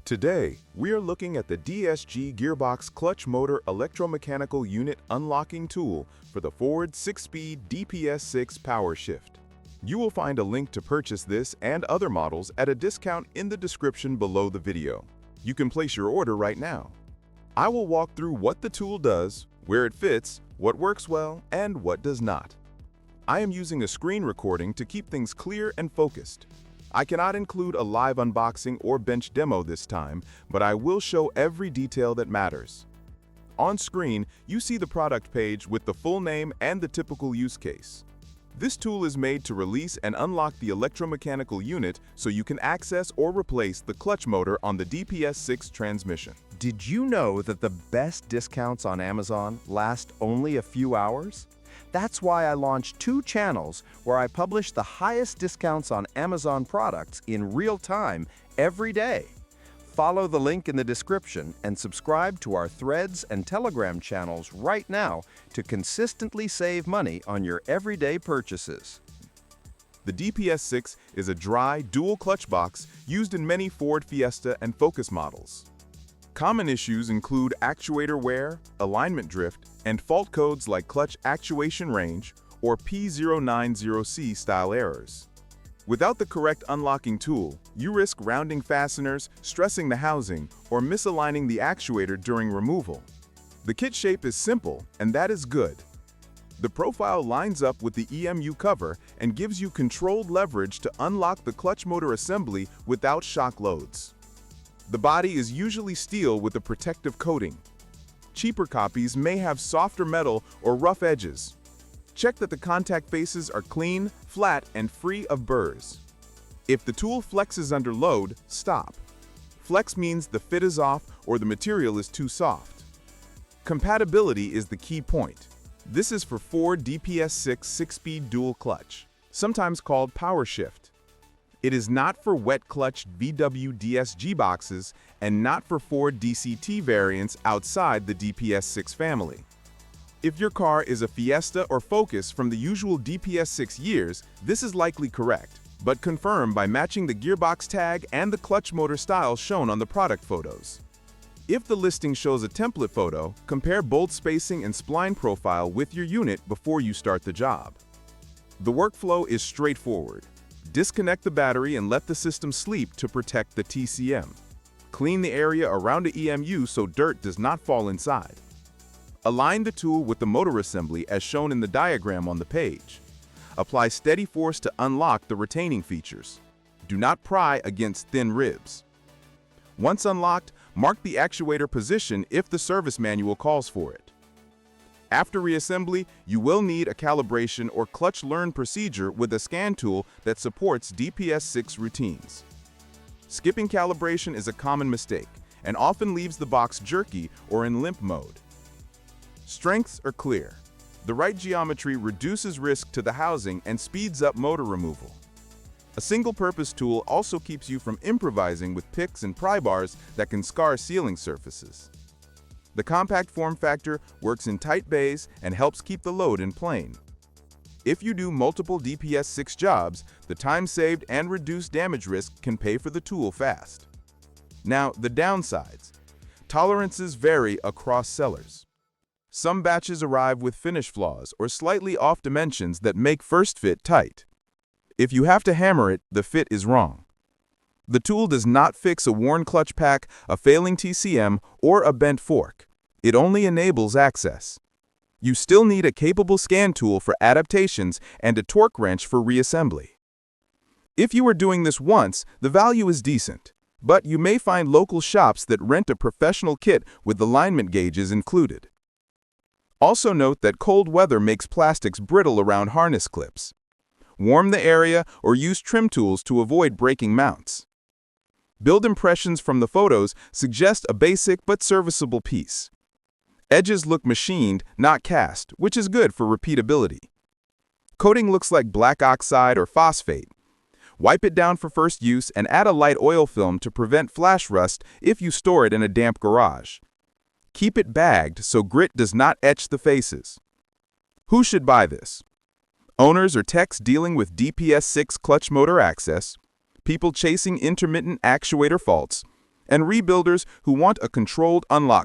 Today, we are looking at the DSG Gearbox Clutch Motor Electromechanical Unit Unlocking Tool for the Ford 6-Speed DPS6 Power Shift. You will find a link to purchase this and other models at a discount in the description below the video. You can place your order right now. I will walk through what the tool does, where it fits, what works well, and what does not. I am using a screen recording to keep things clear and focused. I cannot include a live unboxing or bench demo this time, but I will show every detail that matters. On screen, you see the product page with the full name and the typical use case. This tool is made to release and unlock the electromechanical unit so you can access or replace the clutch motor on the DPS6 transmission. Did you know that the best discounts on Amazon last only a few hours? That's why I launched 2 channels where I publish the highest discounts on Amazon products in real time every day. Follow the link in the description and subscribe to our Threads and Telegram channels right now to consistently save money on your everyday purchases. The DPS6 is a dry, dual clutch box used in many Ford Fiesta and Focus models. Common issues include actuator wear, alignment drift, and fault codes like clutch actuation range or P090C style errors. Without the correct unlocking tool, you risk rounding fasteners, stressing the housing, or misaligning the actuator during removal. The kit shape is simple, and that is good. The profile lines up with the EMU cover and gives you controlled leverage to unlock the clutch motor assembly without shock loads. The body is usually steel with a protective coating. Cheaper copies may have softer metal or rough edges. Check that the contact faces are clean, flat, and free of burrs. If the tool flexes under load, stop. Flex means the fit is off or the material is too soft. Compatibility is the key point. This is for Ford DPS6 6-speed dual clutch, sometimes called power shift. It is not for wet-clutched VW DSG boxes and not for Ford DCT variants outside the DPS6 family. If your car is a Fiesta or Focus from the usual DPS6 years, this is likely correct, but confirm by matching the gearbox tag and the clutch motor style shown on the product photos. If the listing shows a template photo, compare bolt spacing and spline profile with your unit before you start the job. The workflow is straightforward. Disconnect the battery and let the system sleep to protect the TCM. Clean the area around the EMU so dirt does not fall inside. Align the tool with the motor assembly as shown in the diagram on the page. Apply steady force to unlock the retaining features. Do not pry against thin ribs. Once unlocked, mark the actuator position if the service manual calls for it. After reassembly, you will need a calibration or clutch learn procedure with a scan tool that supports DPS6 routines. Skipping calibration is a common mistake and often leaves the box jerky or in limp mode. Strengths are clear. The right geometry reduces risk to the housing and speeds up motor removal. A single-purpose tool also keeps you from improvising with picks and pry bars that can scar ceiling surfaces. The compact form factor works in tight bays and helps keep the load in plane. If you do multiple DPS6 jobs, the time saved and reduced damage risk can pay for the tool fast. Now, the downsides. Tolerances vary across sellers. Some batches arrive with finish flaws or slightly off dimensions that make first fit tight. If you have to hammer it, the fit is wrong. The tool does not fix a worn clutch pack, a failing TCM, or a bent fork. It only enables access. You still need a capable scan tool for adaptations and a torque wrench for reassembly. If you are doing this once, the value is decent, but you may find local shops that rent a professional kit with alignment gauges included. Also note that cold weather makes plastics brittle around harness clips. Warm the area or use trim tools to avoid breaking mounts. Build impressions from the photos suggest a basic but serviceable piece. Edges look machined, not cast, which is good for repeatability. Coating looks like black oxide or phosphate. Wipe it down for first use and add a light oil film to prevent flash rust if you store it in a damp garage. Keep it bagged so grit does not etch the faces. Who should buy this? Owners or techs dealing with DPS6 clutch motor access, people chasing intermittent actuator faults, and rebuilders who want a controlled unlock